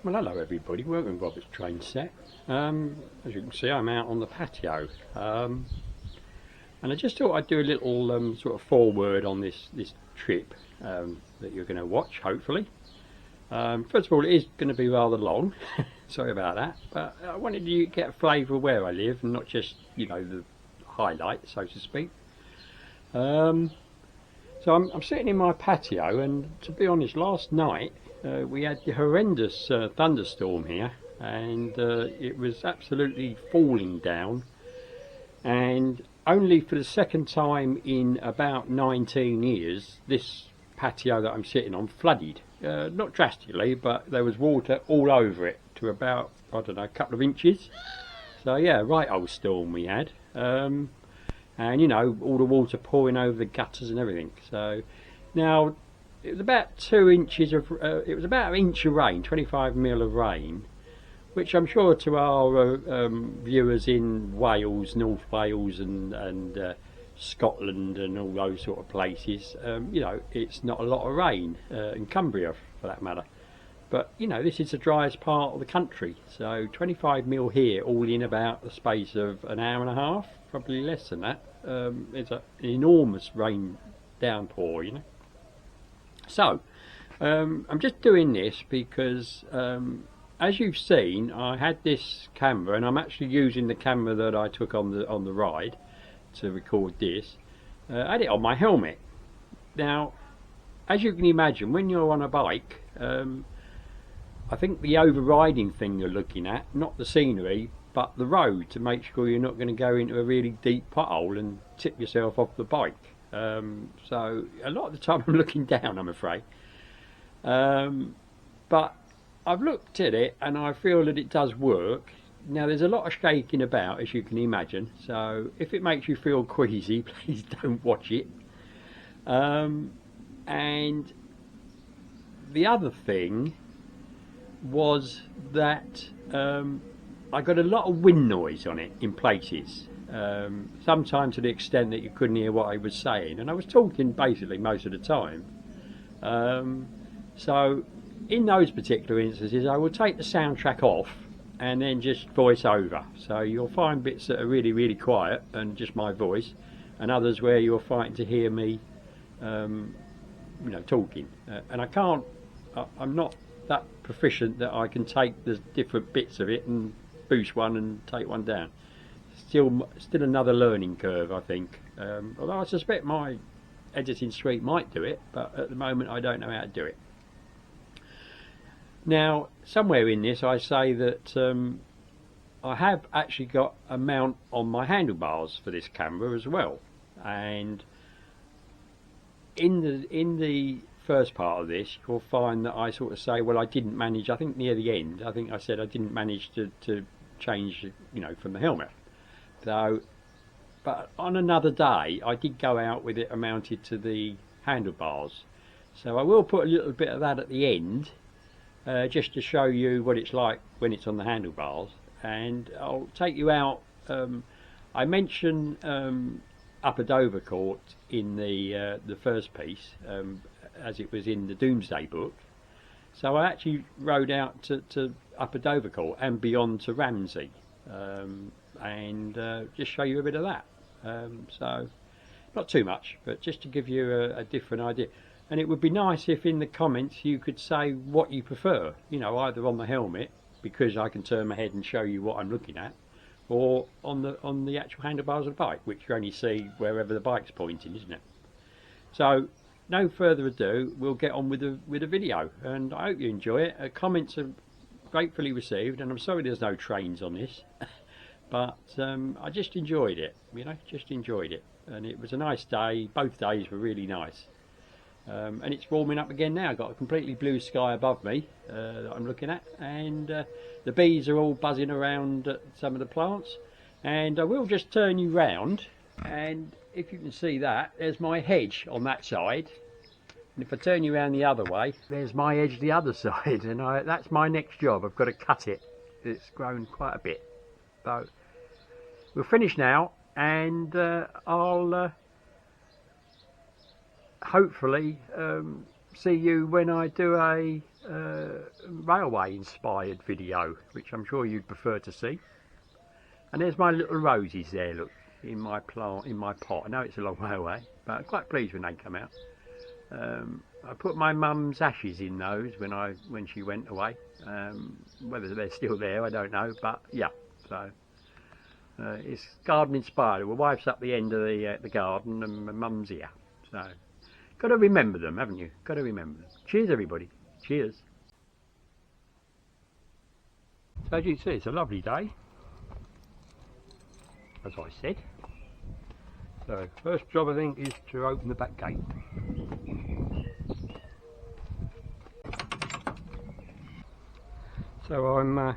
Well, hello everybody, welcome to Robert's Train Set. As you can see, I'm out on the patio, and I just thought I'd do a little sort of foreword on this trip that you're going to watch, hopefully. First of all, it is going to be rather long, sorry about that, but I wanted you to get a flavour of where I live and not just, you know, the highlights, so to speak. So I'm sitting in my patio, and to be honest, last night we had the horrendous thunderstorm here, and it was absolutely falling down, and only for the second time in about 19 years this patio that I'm sitting on flooded. Not drastically, but there was water all over it to about, I don't know, a couple of inches. So yeah, right old storm we had. And you know, all the water pouring over the gutters and everything. So now it was about 2 inches of it was about an inch of rain, 25 mil of rain, which I'm sure to our viewers in Wales, North Wales and Scotland and all those sort of places, you know, it's not a lot of rain, in Cumbria for that matter. But you know, this is the driest part of the country, so 25 mil here, all in about the space of an hour and a half, probably less than that. It's an enormous rain downpour, you know. So I'm just doing this because as you've seen, I had this camera, and I'm actually using the camera that I took on the ride to record this. I had it on my helmet. Now, as you can imagine, when you're on a bike, I think the overriding thing you're looking at, not the scenery, but the road, to make sure you're not going to go into a really deep pothole and tip yourself off the bike. So a lot of the time I'm looking down, I'm afraid. But I've looked at it and I feel that it does work. Now there's a lot of shaking about, as you can imagine, so if it makes you feel queasy, please don't watch it. And the other thing was that I got a lot of wind noise on it in places, sometimes to the extent that you couldn't hear what I was saying, and I was talking basically most of the time. So in those particular instances I will take the soundtrack off and then just voice over, so you'll find bits that are really, really quiet and just my voice, and others where you're fighting to hear me you know, talking, and I'm not that proficient that I can take the different bits of it and boost one and take one down. Still another learning curve, I think. Although I suspect my editing suite might do it, but at the moment I don't know how to do it. Now, somewhere in this I say that I have actually got a mount on my handlebars for this camera as well, and in the first part of this you'll find that I sort of say, well, I didn't manage, I think near the end, I think I said I didn't manage to change, you know, from the helmet. So, but on another day I did go out with it mounted to the handlebars, so I will put a little bit of that at the end, just to show you what it's like when it's on the handlebars. And I'll take you out. I mentioned Upper Dovercourt in the first piece, as it was in the Doomsday book. So I actually rode out to Upper Dovercourt and beyond to Ramsey, and just show you a bit of that. So not too much, but just to give you a different idea. And it would be nice if in the comments you could say what you prefer, you know, either on the helmet, because I can turn my head and show you what I'm looking at, or on the actual handlebars of the bike, which you only see wherever the bike's pointing, isn't it? So no further ado, we'll get on with the video, and I hope you enjoy it. Comments are gratefully received, and I'm sorry there's no trains on this, but I just enjoyed it, you know, just enjoyed it, and it was a nice day. Both days were really nice. And it's warming up again now. Got a completely blue sky above me that I'm looking at, and the bees are all buzzing around some of the plants. And I will just turn you round, and if you can see that, there's my hedge on that side, and if I turn you around the other way, there's my hedge the other side, and that's my next job. I've got to cut it. It's grown quite a bit. So we'll finish now, and I'll hopefully see you when I do a railway inspired video, which I'm sure you'd prefer to see. And there's my little roses there, look, in my plant, in my pot. I know it's a long way away, but I'm quite pleased when they come out. I put my mum's ashes in those when she went away. Whether they're still there, I don't know, but yeah. So it's garden inspired. My wife's up the end of the garden, and my mum's here. So got to remember them, haven't you? Got to remember them. Cheers, everybody. Cheers. So as you can see, it's a lovely day, as I said. So first job, I think, is to open the back gate. So I'm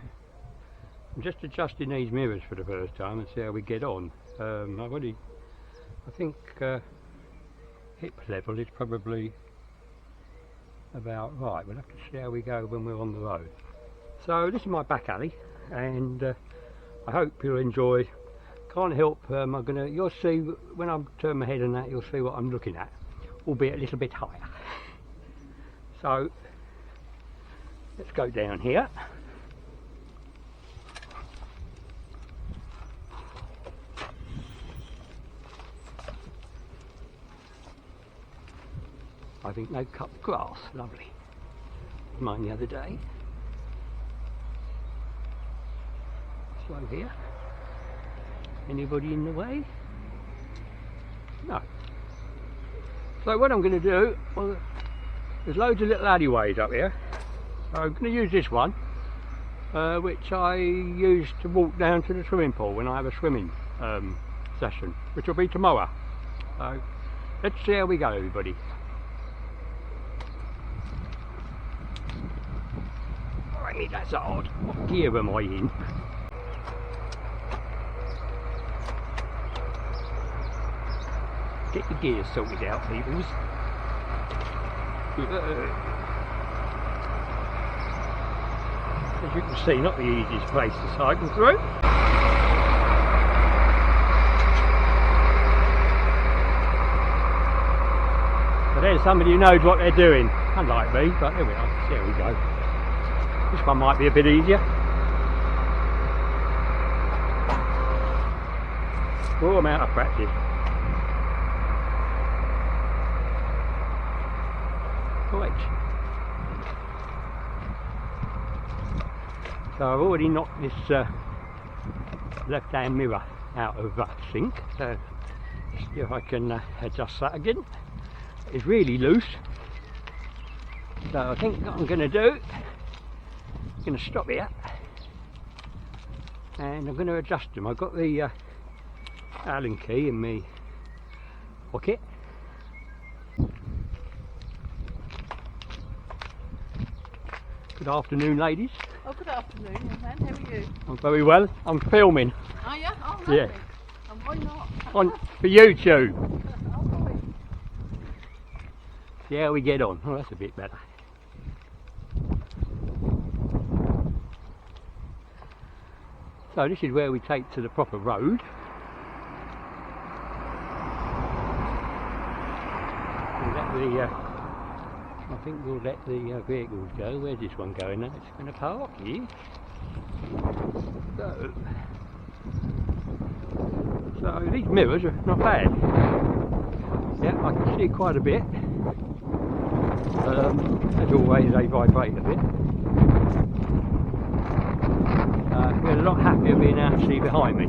just adjusting these mirrors for the first time and see how we get on. I think hip level is probably about right. We'll have to see how we go when we're on the road. So this is my back alley, and I hope you'll enjoy. Can't help, you'll see when I turn my head on that, you'll see what I'm looking at, albeit a little bit higher. So let's go down here. I think they've cut the grass, lovely. Mine the other day. Slow here. Anybody in the way? No. So what I'm going to do, well, there's loads of little alleyways up here. So I'm going to use this one, which I use to walk down to the swimming pool when I have a swimming session, which will be tomorrow. So let's see how we go, everybody. Right, that's odd. What gear am I in? Get your gears sorted out, peoples. As you can see, not the easiest place to cycle through. But there's somebody who knows what they're doing. Unlike me, but there we are. There we go. This one might be a bit easier. Oh, I'm out of practice. Right. So I've already knocked this left hand mirror out of sync, so see if I can adjust that again. It's really loose, so I think what I'm going to do, I'm going to stop here and I'm going to adjust them. I've got the Allen key in my pocket. Good afternoon, ladies. Oh, good afternoon, young man. How are you? I'm very well. I'm filming. Are you? Oh, lovely. Yeah. And why not? On for YouTube. Oh, boy. See how we get on. Oh, that's a bit better. So this is where we take to the proper road. I think we'll let the vehicles go. Where's this one going now? It's going to park here. So these mirrors are not bad. Yeah, I can see quite a bit. As always, they vibrate a bit. We're a lot happier being able to see behind me.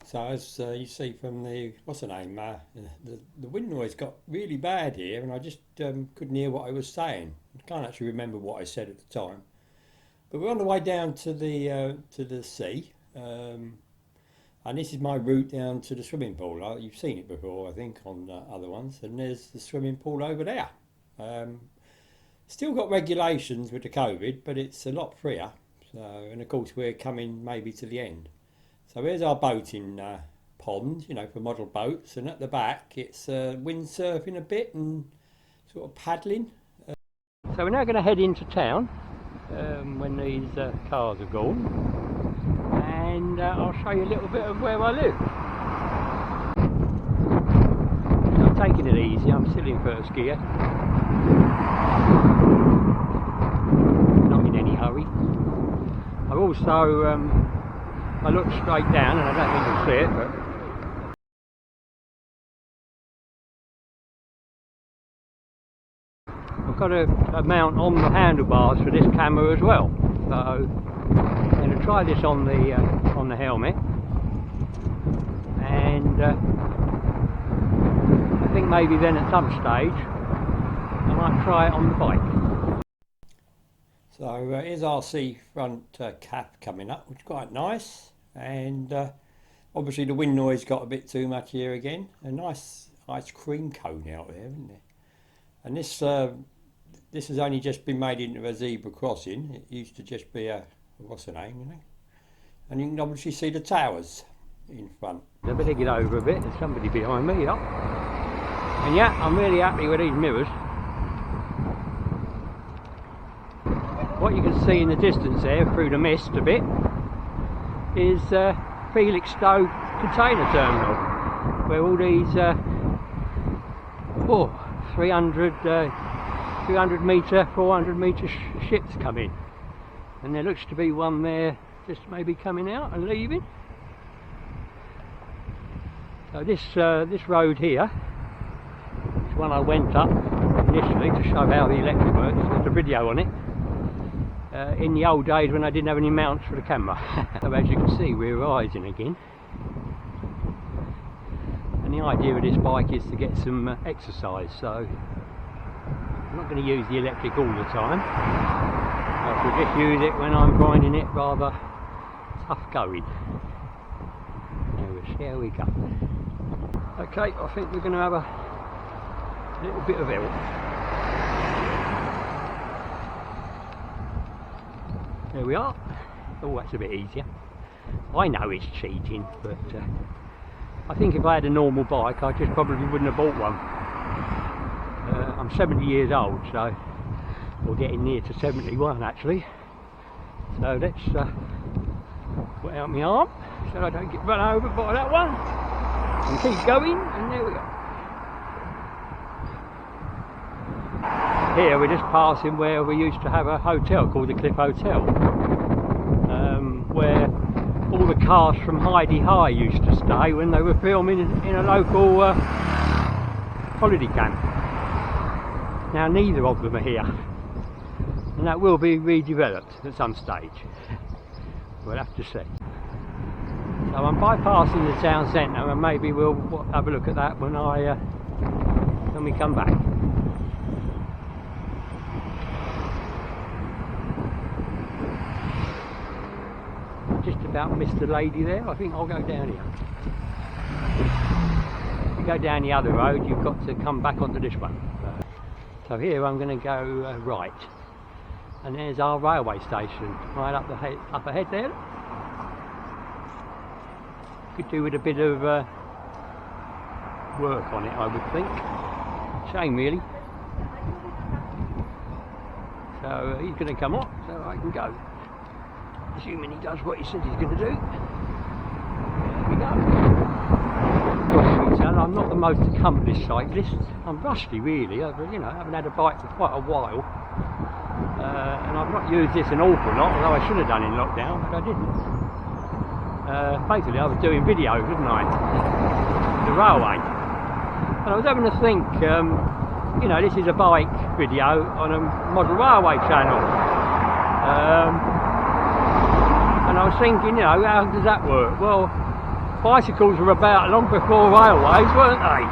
So as you see from the, what's the name, the wind noise got really bad here, and I just couldn't hear what I was saying. I can't actually remember what I said at the time. But we're on the way down to the sea, and this is my route down to the swimming pool. You've seen it before, I think, on other ones, and there's the swimming pool over there. Still got regulations with the COVID, but it's a lot freer. So, and of course we're coming maybe to the end. So here's our boating pond, you know, for model boats, and at the back it's windsurfing a bit and sort of paddling. So we're now going to head into town when these cars are gone, and I'll show you a little bit of where I live. So taking it easy. I'm still in first gear. Not in any hurry. I've also, I look straight down, and I don't think you'll see it, but I've got a mount on the handlebars for this camera as well. So I'm going to try this on the helmet, and I think maybe then at some stage I might try it on the bike. So here's our seafront cap coming up, which is quite nice, and obviously the wind noise got a bit too much here again. A nice ice cream cone out there, isn't there? And this has only just been made into a zebra crossing. It used to just be a, what's the name, you know? And you can obviously see the towers in front. I better get over a bit, there's somebody behind me, up. And yeah, I'm really happy with these mirrors. What you can see in the distance there, through the mist a bit, is Felixstowe container terminal, where all these 300 metre, 400 metre ships come in. And there looks to be one there just maybe coming out and leaving. So this road here is one I went up initially to show how the electric works. There's a video on it. In the old days when I didn't have any mounts for the camera. So as you can see, we're rising again. And the idea of this bike is to get some exercise, so I'm not going to use the electric all the time. I shall just use it when I'm finding it rather tough going. Now we'll see how we go. Okay, I think we're going to have a little bit of help. There we are. Oh, that's a bit easier. I know it's cheating, but I think if I had a normal bike, I just probably wouldn't have bought one. I'm 70 years old, so we're getting near to 71 actually. So let's put out my arm so I don't get run over by that one, and keep going, and there we go. Here we're just passing where we used to have a hotel called the Cliff Hotel, where all the cast from Heidi High used to stay when they were filming in a local holiday camp. Now neither of them are here, and that will be redeveloped at some stage. We'll have to see. So I'm bypassing the town centre, and maybe we'll have a look at that when we come back. Just about missed the lady there. I think I'll go down here. If you go down the other road, you've got to come back onto this one. So here I'm going to go right, and there's our railway station right up ahead there. Could do with a bit of work on it, I would think. Shame really. So he's going to come up so I can go. Assuming he does what he said he's going to do. There we go. I'm not the most accomplished cyclist. I'm rusty really. I haven't had a bike for quite a while, and I've not used this an awful lot, although I should have done in lockdown, but I didn't. Basically I was doing videos, wasn't I? The railway. And I was having to think, this is a bike video on a model railway channel. And I was thinking, how does that work? Well, bicycles were about long before railways, weren't they?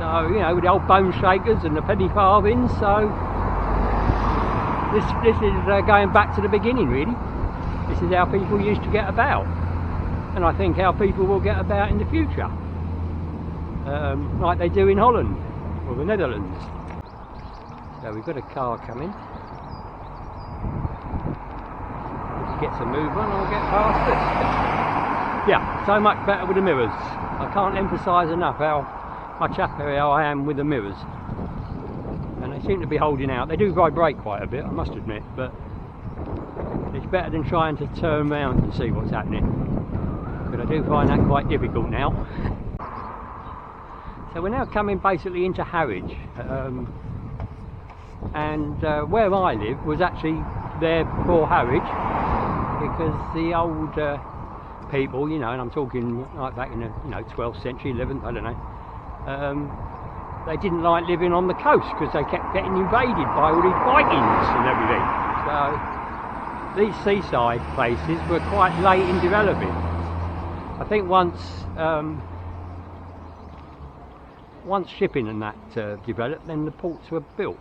So, with the old bone shakers and the penny farthings, so this is going back to the beginning really. This is how people used to get about, and I think how people will get about in the future, like they do in Holland or the Netherlands. So we've got a car coming. Let's get some move on, I'll get past this. Yeah, so much better with the mirrors. I can't emphasise enough how much happier I am with the mirrors. And they seem to be holding out. They do vibrate quite a bit, I must admit, but it's better than trying to turn around and see what's happening. But I do find that quite difficult now. So we're now coming basically into Harwich, and where I live was actually there before Harwich, because the old people, you know, and I'm talking like back in the 12th century, 11th, I don't know, they didn't like living on the coast because they kept getting invaded by all these Vikings and everything. So these seaside places were quite late in developing. I think once shipping and that developed, then the ports were built.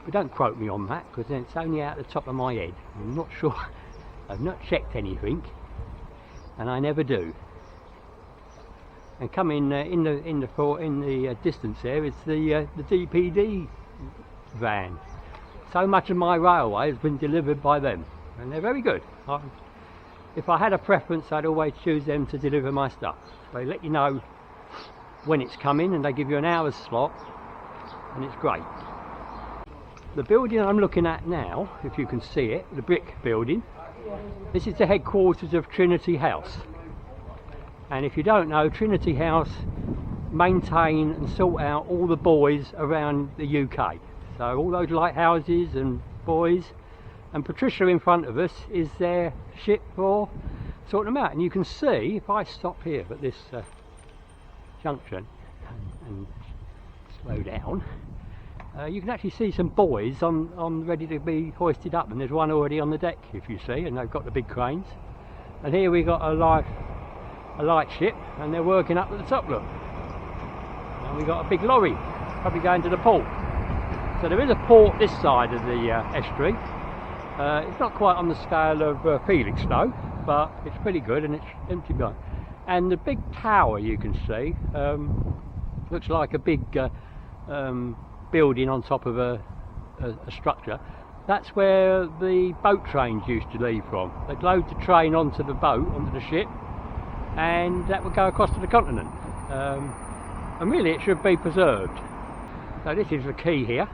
But don't quote me on that, because it's only out the top of my head. I'm not sure. I've not checked anything, and I never do. And coming in the distance there is the DPD van. So much of my railway has been delivered by them, and they're very good. If I had a preference, I'd always choose them to deliver my stuff. They let you know when it's coming, and they give you an hour's slot, and it's great. The building I'm looking at now, if you can see it, the brick building, this is the headquarters of Trinity House. And if you don't know, Trinity House maintain and sort out all the buoys around the UK. So all those lighthouses and buoys, and Patricia in front of us is their ship for sorting them out. And you can see, if I stop here at this junction and slow down, you can actually see some buoys on ready to be hoisted up, and there's one already on the deck, if you see, and they've got the big cranes. And here we got a light ship, and they're working up at the top, look. And we got a big lorry probably going to the port. So there is a port this side of the estuary. It's not quite on the scale of Felix though, but it's pretty good, and it's empty behind. And the big tower you can see looks like a big building on top of a structure. That's where the boat trains used to leave from. They'd load the train onto the boat, onto the ship, and that would go across to the continent. And really it should be preserved. So this is the quay here.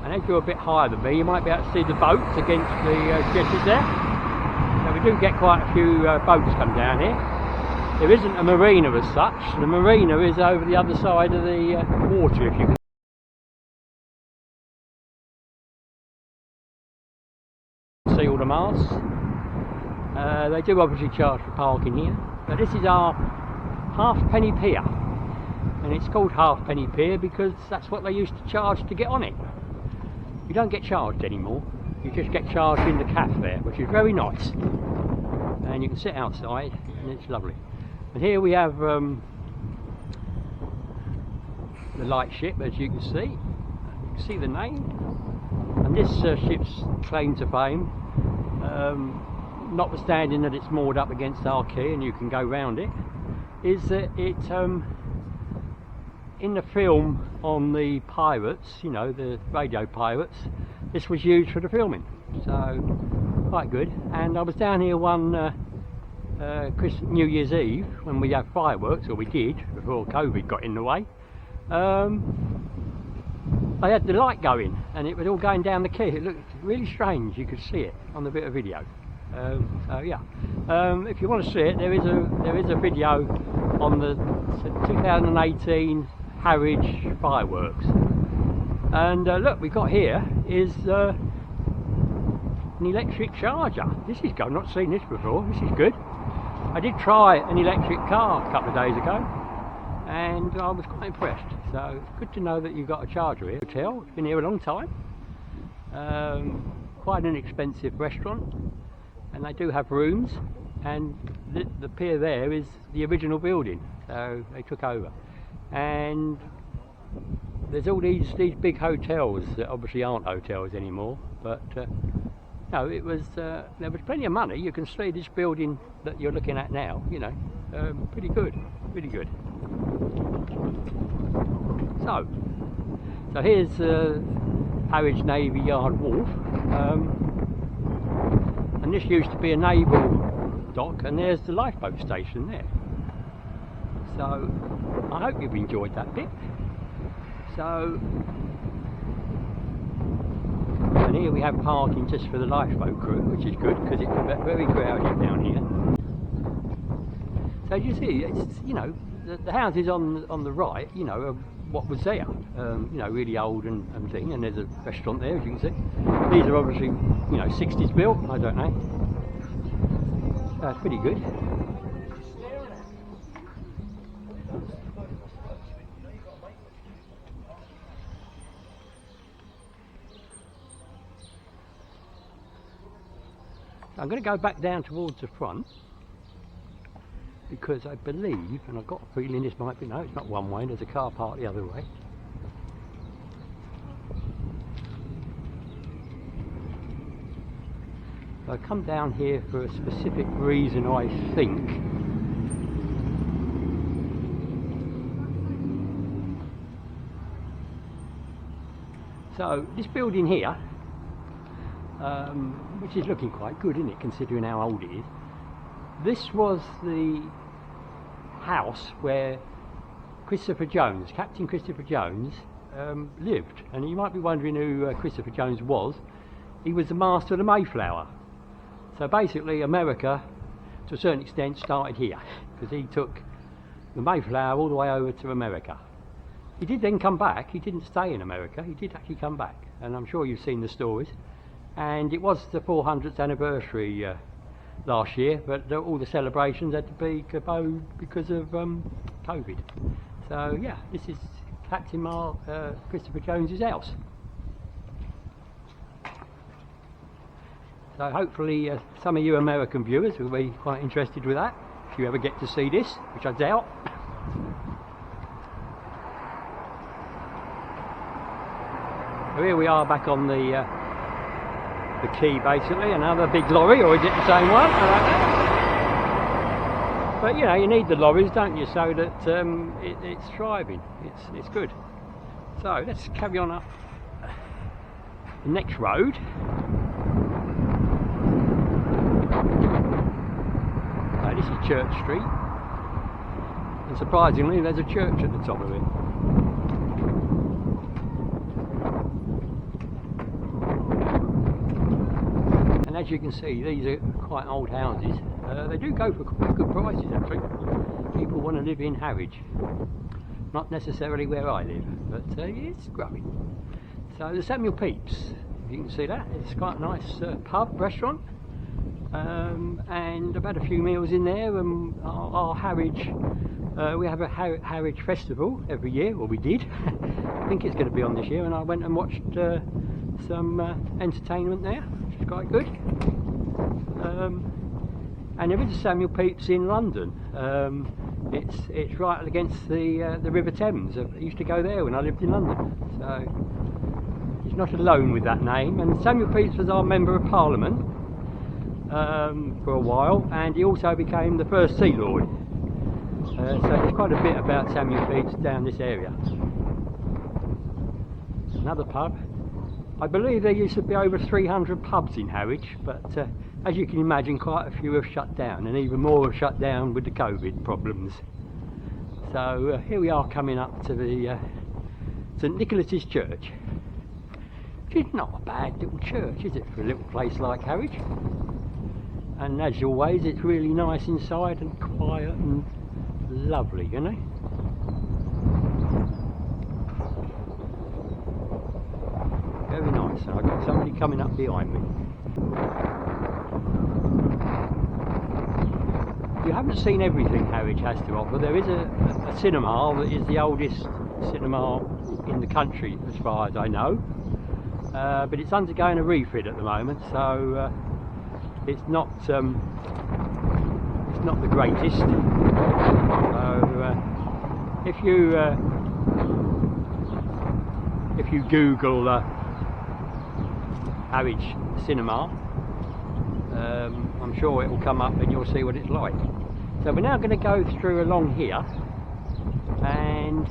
And as you're a bit higher than me, you might be able to see the boats against the jetties there. So we do get quite a few boats come down here. There isn't a marina as such. The marina is over the other side of the water, if you can see all the masts. They do obviously charge for parking here. But this is our halfpenny pier. And it's called halfpenny pier because that's what they used to charge to get on it. You don't get charged anymore. You just get charged in the cafe there, which is very nice. And you can sit outside, and it's lovely. And here we have the light ship, as you can see. You can see the name. And this ship's claim to fame, notwithstanding that it's moored up against our quay and you can go round it, is that it, in the film on the pirates, you know, the radio pirates, this was used for the filming. So, quite good. And I was down here one New Year's Eve when we had fireworks, or we did, before COVID got in the way. They had the light going, and it was all going down the quay. It looked really strange. You could see it on the bit of video. So yeah, if you want to see it, there is a video on the 2018 Harwich fireworks. And look, we got here is an electric charger. This is good. I've not seen this before. This is good. I did try an electric car a couple of days ago, and I was quite impressed. So it's good to know that you've got a charger here. Hotel. It's been here a long time. Quite an expensive restaurant, and they do have rooms. And the pier there is the original building, so they took over. And there's all these big hotels that obviously aren't hotels anymore, but no, it was there was plenty of money. You can see this building that you're looking at now, you know, pretty good, really good. So here's Harwich Navy Yard Wharf, and this used to be a naval dock, and there's the lifeboat station there. So I hope you've enjoyed that bit. So, and here we have parking just for the lifeboat crew, which is good because it's very crowded down here. So you see, it's, you know, the houses on the right, you know, are what was there, you know, really old and thing, and there's a restaurant there, as you can see. These are obviously, you know, 60s built, I don't know. That's pretty good. I'm going to go back down towards the front because I believe, and I've got a feeling this might be, no, it's not one way, there's a car park the other way. So I come down here for a specific reason, I think. So this building here, which is looking quite good, isn't it, considering how old it is. This was the house where Christopher Jones, Captain Christopher Jones, lived. And you might be wondering who Christopher Jones was. He was the master of the Mayflower. So basically America, to a certain extent, started here, because he took the Mayflower all the way over to America. He did then come back. He didn't stay in America, he did actually come back, and I'm sure you've seen the stories. And it was the 400th anniversary last year, but all the celebrations had to be kaboom because of COVID. So yeah, this is Captain Christopher Jones's house. So hopefully some of you American viewers will be quite interested with that, if you ever get to see this, which I doubt. So here we are back on the quay, basically. Another big lorry, or is it the same one? I don't know. But you know, you need the lorries, don't you, so that it's thriving. It's good. So let's carry on up the next road. So this is Church Street, and surprisingly, there's a church at the top of it. And as you can see, these are quite old houses. They do go for quite good prices, actually. People want to live in Harwich, not necessarily where I live, but it's growing. So the Samuel Pepys, if you can see that, it's quite a nice pub, restaurant, and I've had a few meals in there. Our Harwich, we have a Harwich festival every year, or we did. I think it's going to be on this year, and I went and watched some entertainment there, which is quite good. And there is a Samuel Pepys in London. It's right against the River Thames. I used to go there when I lived in London, so he's not alone with that name. And Samuel Pepys was our Member of Parliament for a while, and he also became the first Sea Lord. So there's quite a bit about Samuel Pepys down this area. Another pub. I believe there used to be over 300 pubs in Harwich, but as you can imagine, quite a few have shut down, and even more have shut down with the COVID problems. So here we are coming up to the St Nicholas's Church, which is not a bad little church, is it, for a little place like Harwich? And as always, it's really nice inside and quiet and lovely, you know. Very nice. So I've got somebody coming up behind me. You haven't seen everything Harwich has to offer. There is a cinema that is the oldest cinema in the country, as far as I know. But it's undergoing a refit at the moment, so it's not the greatest. So if you Google Harwich Cinema, I'm sure it will come up and you'll see what it's like. So we're now going to go through along here, and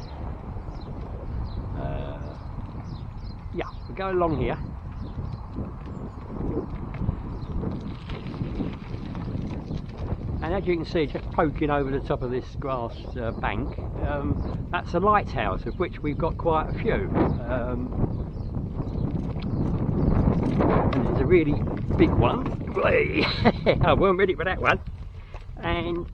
yeah, we'll go along here. And as you can see, just poking over the top of this grass bank, that's a lighthouse, of which we've got quite a few. And it's a really big one. I weren't ready for that one. And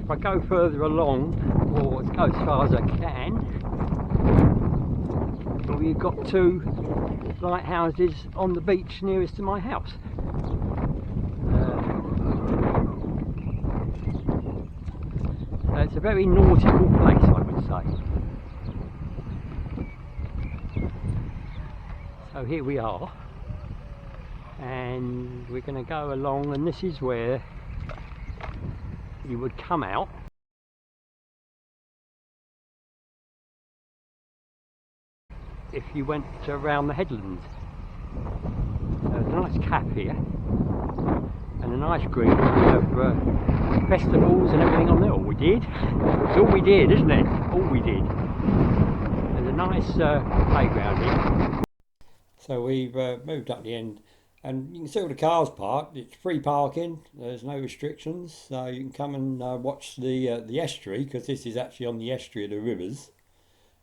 if I go further along, or go as far as I can, we've got 2 lighthouses on the beach nearest to my house. So it's a very nautical place, I would say. So here we are, and we're going to go along, and this is where you would come out if you went around the headlands. There's a nice cap here and a nice green. We have festivals and everything on there. All we did. It's all we did, isn't it? All we did. There's a nice playground here. So we've moved up the end, and you can see all the cars parked. It's free parking. There's no restrictions, so you can come and watch the estuary, because this is actually on the estuary of the rivers.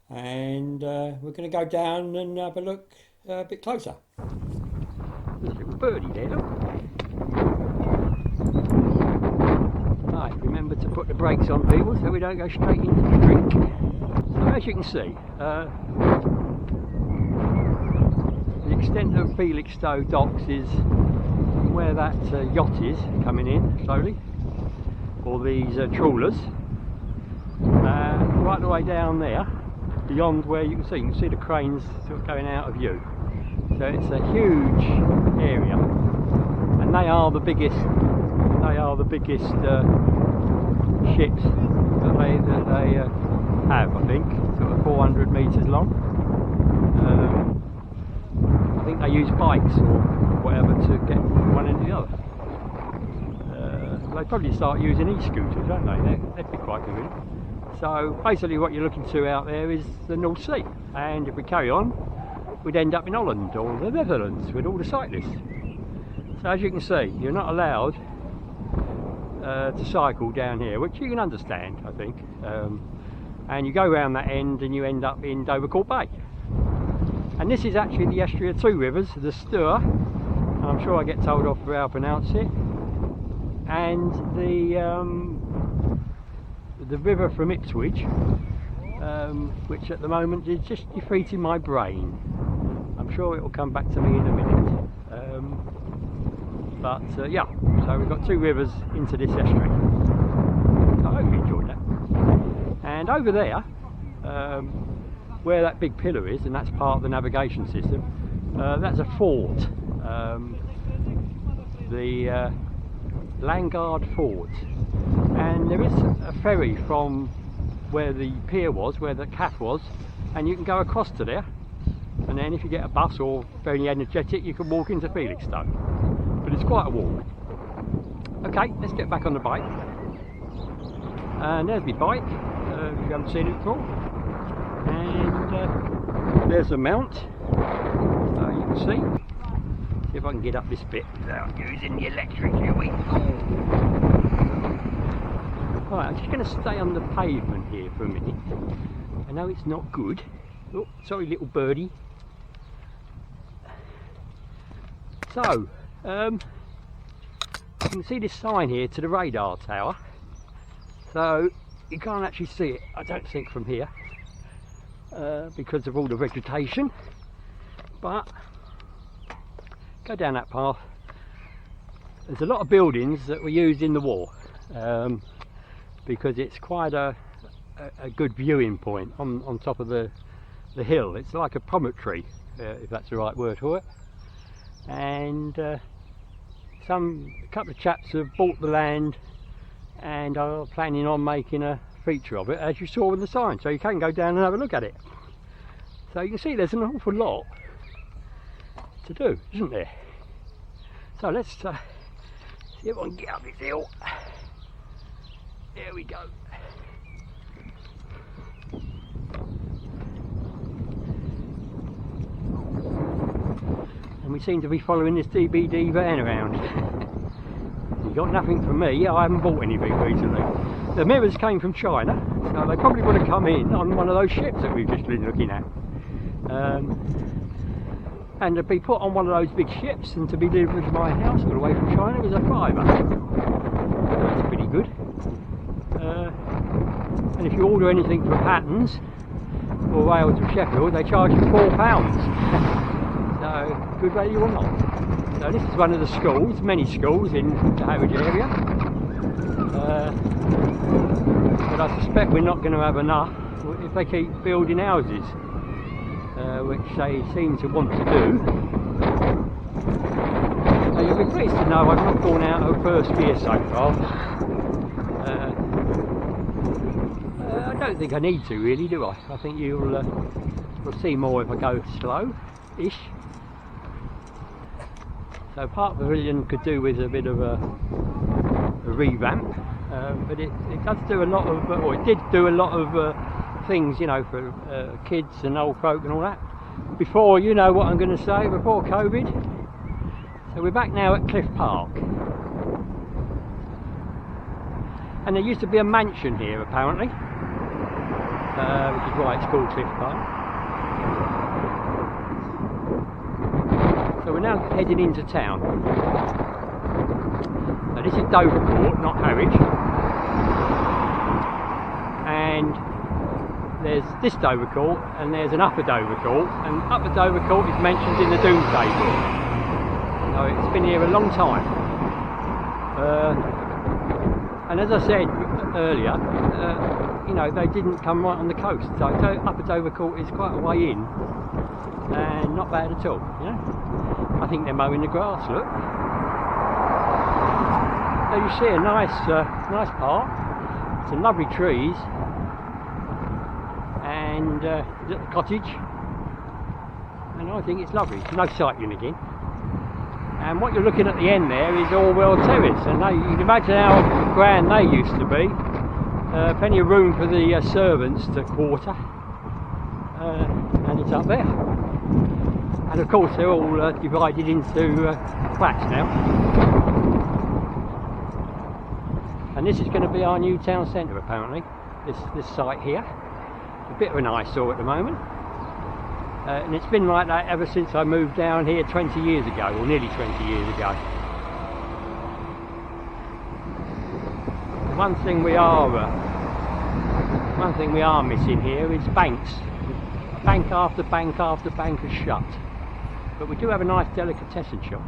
And we're going to go down and have a look a bit closer. There's a little birdie there, look. Right, remember to put the brakes on, people, so we don't go straight into the drink. So as you can see, the extent of Felixstowe docks is where that yacht is coming in slowly, or these trawlers, right the way down there, beyond where you can see the cranes sort of going out of view. So it's a huge area, and they are the biggest ships that they have, I think, sort of 400 metres long. I think they use bikes or whatever to get from one end to the other. They probably start using e-scooters, don't they? They'd be quite convenient. So basically what you're looking to out there is the North Sea, and if we carry on, we'd end up in Holland or the Netherlands with all the cyclists. So as you can see, you're not allowed to cycle down here, which you can understand, I think. And you go around that end and you end up in Dovercourt Bay. And this is actually the estuary of 2 rivers, the Estuary, and I'm sure I get told off for how to pronounce it, and the river from Ipswich, which at the moment is just defeating my brain. I'm sure it will come back to me in a minute. Yeah, so we've got 2 rivers into this estuary. I hope you enjoyed that. And over there, where that big pillar is, and that's part of the navigation system, that's a fort, the Landguard Fort. And there is a ferry from where the pier was, where the caff was, and you can go across to there, and then if you get a bus or very energetic, you can walk into Felixstowe, but it's quite a walk. Okay, let's get back on the bike, and there's my bike, if you haven't seen it before, and there's the mount, so you can see if I can get up this bit without using the electric. Here we go. Right, I'm just going to stay on the pavement here for a minute. I know it's not good. Oh, sorry, little birdie. So, you can see this sign here to the radar tower. So, you can't actually see it, I don't think, from here, because of all the vegetation. But, go down that path. There's a lot of buildings that were used in the war. Because it's quite a good viewing point on top of the hill. It's like a promontory, if that's the right word for it. And a couple of chaps have bought the land and are planning on making a feature of it, as you saw with the sign. So you can go down and have a look at it. So you can see there's an awful lot to do, isn't there? So let's see if I can get up this hill. There we go. And we seem to be following this DBD van around. You got nothing from me. I haven't bought anything recently. The mirrors came from China, so they probably would have come in on one of those ships that we've just been looking at. And to be put on one of those big ships and to be delivered to my house all the way from China was a £5. That's pretty good. And if you order anything from Hatton's or Wales or Sheffield, they charge you £4. So good value or not. So this is one of the schools, many schools in the Harwich area. But I suspect we're not going to have enough if they keep building houses, which they seem to want to do. Now you'll be pleased to know I've not gone out of first gear so far. I don't think I need to really, do I? I think you'll see more if I go slow-ish. So Park Pavilion could do with a bit of a revamp, but it does do a lot of, or it did do a lot of things, you know, for kids and old folk and all that. Before, you know what I'm going to say, before COVID. So we're back now at Cliff Park. And there used to be a mansion here apparently, which is why it's called Cliff Park. So we're now heading into town. Now this is Dovercourt, not Harwich. And there's this Dovercourt and there's an Upper Dovercourt, and Upper Dovercourt is mentioned in the Doomsday Book. So it's been here a long time. And as I said earlier, you know, they didn't come right on the coast. So Upper Dovercourt is quite a way in, and not bad at all, you know. I think they're mowing the grass, look. So you see a nice park, some lovely trees, and a little cottage, and I think it's lovely. No cycling again. And what you're looking at the end there is Orwell Terrace, and you can imagine how grand they used to be. Plenty of room for the servants to quarter, and it's up there. And of course they're all divided into flats now. And this is going to be our new town centre apparently, this site here. A bit of an eyesore at the moment. And it's been like that ever since I moved down here 20 years ago, or nearly 20 years ago. One thing we are missing here is banks. Bank after bank after bank is shut. But we do have a nice delicatessen shop.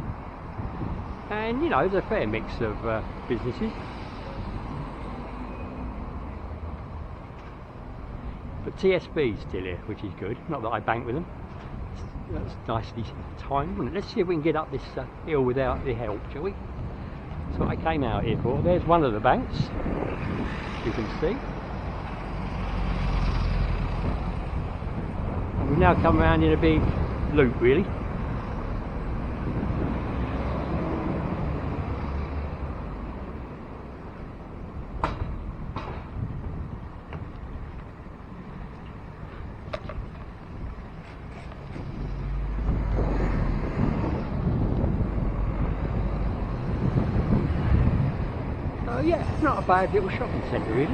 And you know, there's a fair mix of businesses. But TSB's still here, which is good. Not that I bank with them. That's nicely timed, wasn't it? Let's see if we can get up this hill without the help, shall we? That's what I came out here for. There's one of the banks, you can see. And we've now come around in a big loop, really. Yeah, not a bad little shopping centre really.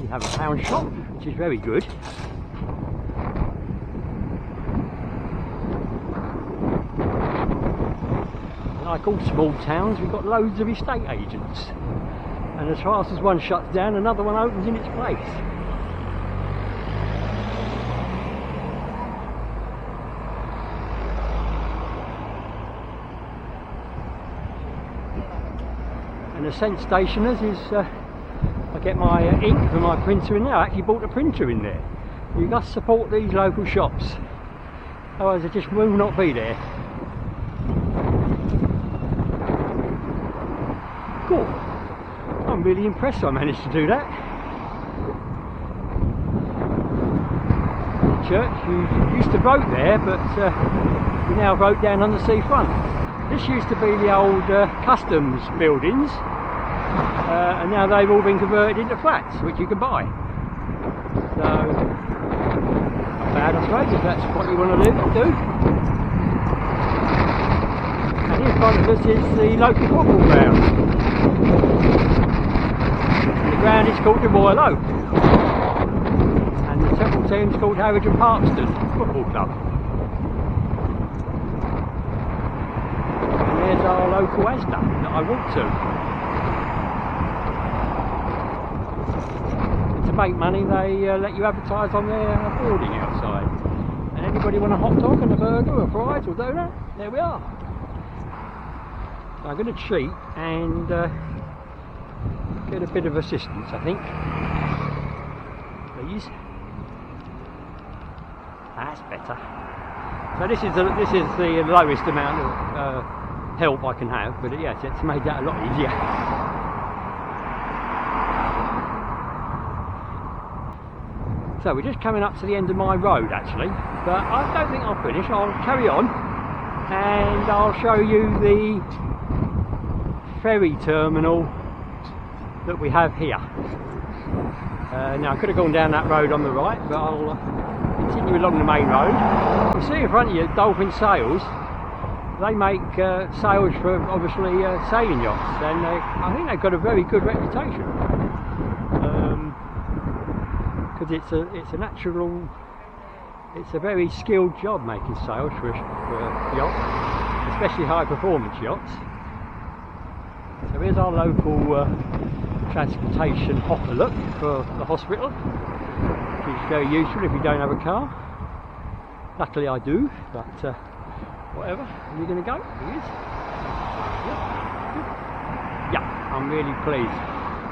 We have a pound shop, which is very good. Like all small towns, we've got loads of estate agents. And as fast as one shuts down, another one opens in its place. And the Scent Stationers is, I get my ink for my printer in there. I actually bought a printer in there. You must support these local shops, otherwise they just will not be there. Cool. I'm really impressed I managed to do that. The church, you used to vote there, but we now vote down on the seafront. This used to be the old customs buildings, and now they've all been converted into flats, which you can buy. So, not bad I suppose, if that's what you want to do. And in front of us is the local football ground. The ground is called the Royal Oak. team's called Harwich and Parkston Football Club. And there's our local Asda that I walk to. And to make money, they let you advertise on their boarding outside. And anybody want a hot dog and a burger or fries or donut? There we are. So I'm going to cheat and get a bit of assistance, I think. Please. That's better. So this is the lowest amount of help I can have, but yes, it's made that a lot easier. So we're just coming up to the end of my road actually, but I don't think I'll finish. I'll carry on and I'll show you the ferry terminal that we have here. Now I could have gone down that road on the right, but I'll continue along the main road. You see in front of you Dolphin Sails. They make sails for obviously sailing yachts, and I think they've got a very good reputation because it's a natural, it's a very skilled job making sails for yachts, especially high performance yachts. So here's our local transportation hopper look for the hospital, which is very useful if you don't have a car. Luckily I do, but whatever. Are you going to go? He is. Yeah, I'm really pleased.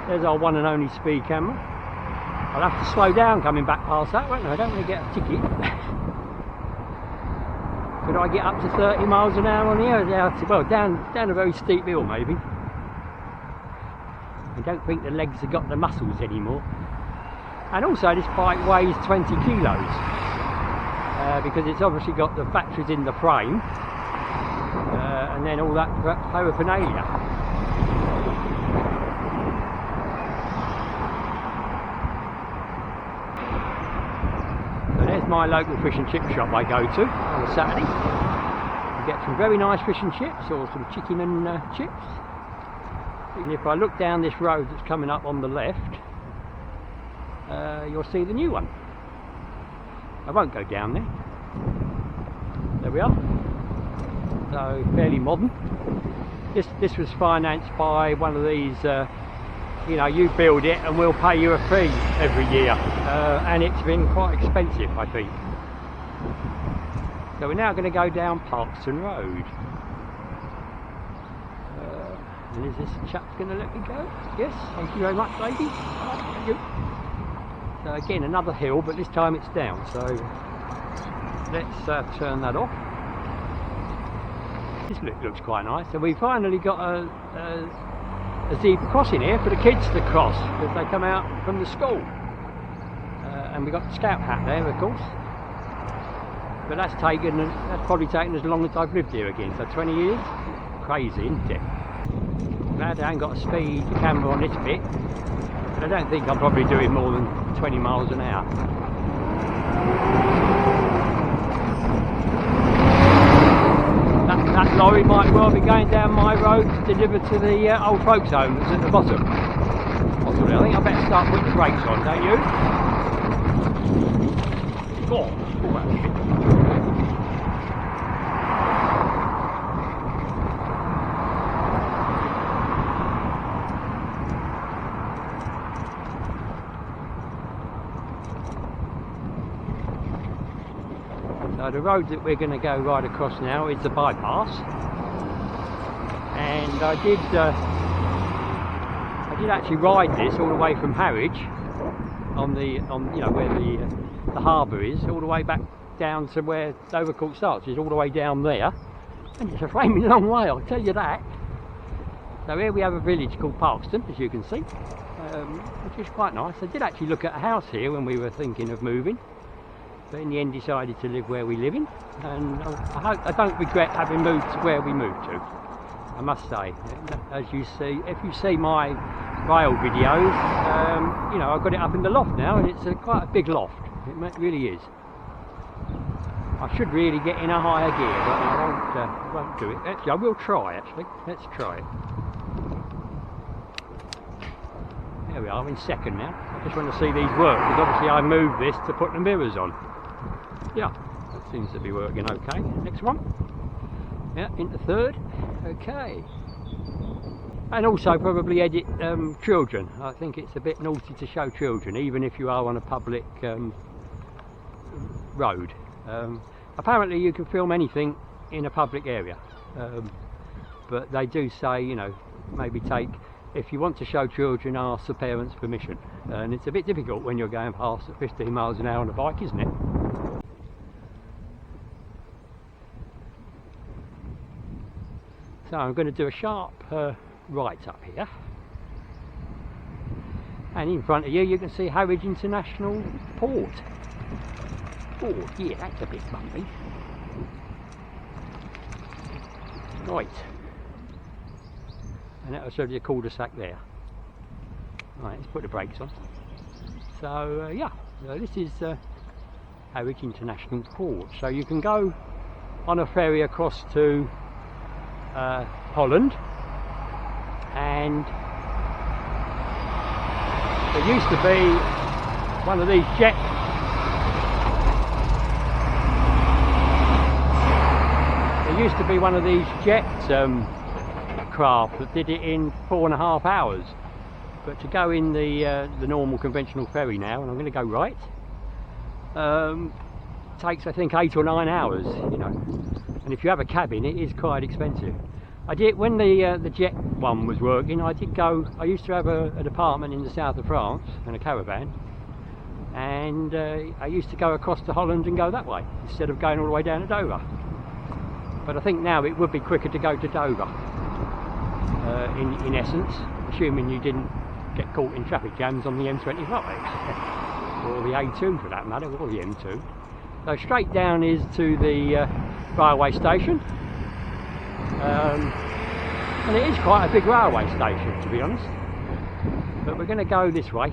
There's our one and only speed camera. I'll have to slow down coming back past that, won't I? I don't want to get a ticket. Could I get up to 30 miles an hour on here? Well, down a very steep hill maybe. I don't think the legs have got the muscles anymore. And also this bike weighs 20 kilos because it's obviously got the batteries in the frame and then all that paraphernalia. So there's my local fish and chip shop I go to on a Saturday. You get some very nice fish and chips or some chicken and chips. And if I look down this road that's coming up on the left, you'll see the new one. I won't go down there. There we are. So fairly modern. This was financed by one of these, you know, you build it and we'll pay you a fee every year, and it's been quite expensive, I think. So we're now going to go down Parkston Road. And is this chap going to let me go? Yes, thank you very much, lady. Thank you. So again, another hill, but this time it's down. So let's turn that off. This looks quite nice. So we finally got a zebra crossing here for the kids to cross because they come out from the school. And we got the scout hat there, of course. But that's probably taken as long as I've lived here again. So 20 years. Crazy, isn't it? Glad I ain't got a speed camera on this bit, but I don't think I'm probably doing more than 20 miles an hour. That lorry might well be going down my road to deliver to the old folks home that's at the bottom. Possibly. I think I better start putting the brakes on, don't you? Go on. Oh, that's shit. So the road that we're going to go right across now is the bypass, and I did actually ride this all the way from Harwich on you know where the harbour is, all the way back down to where Dovercourt starts, is all the way down there, and it's a flaming long way, I'll tell you that. So here we have a village called Parkston, as you can see, which is quite nice. I did actually look at a house here when we were thinking of moving, but in the end decided to live where we live in, and I don't regret having moved to where we moved to, I must say. As you see, if you see my rail videos, you know, I've got it up in the loft now, and it's quite a big loft, it really is. I should really get in a higher gear, but I won't do it. Actually, I will try, actually. Let's try it. There we are, I'm in second now. I just want to see these work, because obviously I moved this to put the mirrors on. Yeah, that seems to be working okay. Next one. Yeah, into third. Okay. And also probably edit children. I think it's a bit naughty to show children, even if you are on a public road. Apparently you can film anything in a public area, but they do say, you know, maybe if you want to show children, ask the parents' permission. And it's a bit difficult when you're going past at 15 miles an hour on a bike, isn't it? So I'm going to do a sharp right up here, and in front of you can see Harwich International Port. Oh yeah, that's a bit bumpy. Right, and that'll serve you a cul-de-sac there. Right, let's put the brakes on. So yeah, this is Harwich International Port. So you can go on a ferry across to Holland, and there used to be one of these jet craft that did it in 4.5 hours, but to go in the normal conventional ferry now, and I'm going to go right, takes I think 8 or 9 hours, you know, and if you have a cabin it is quite expensive. I did, when the jet one was working, I used to have an apartment in the south of France and a caravan, and I used to go across to Holland and go that way instead of going all the way down to Dover. But I think now it would be quicker to go to Dover, in essence, assuming you didn't get caught in traffic jams on the M25 or the A2 for that matter, or the M2. So straight down is to the railway station. And it is quite a big railway station, to be honest, but we're going to go this way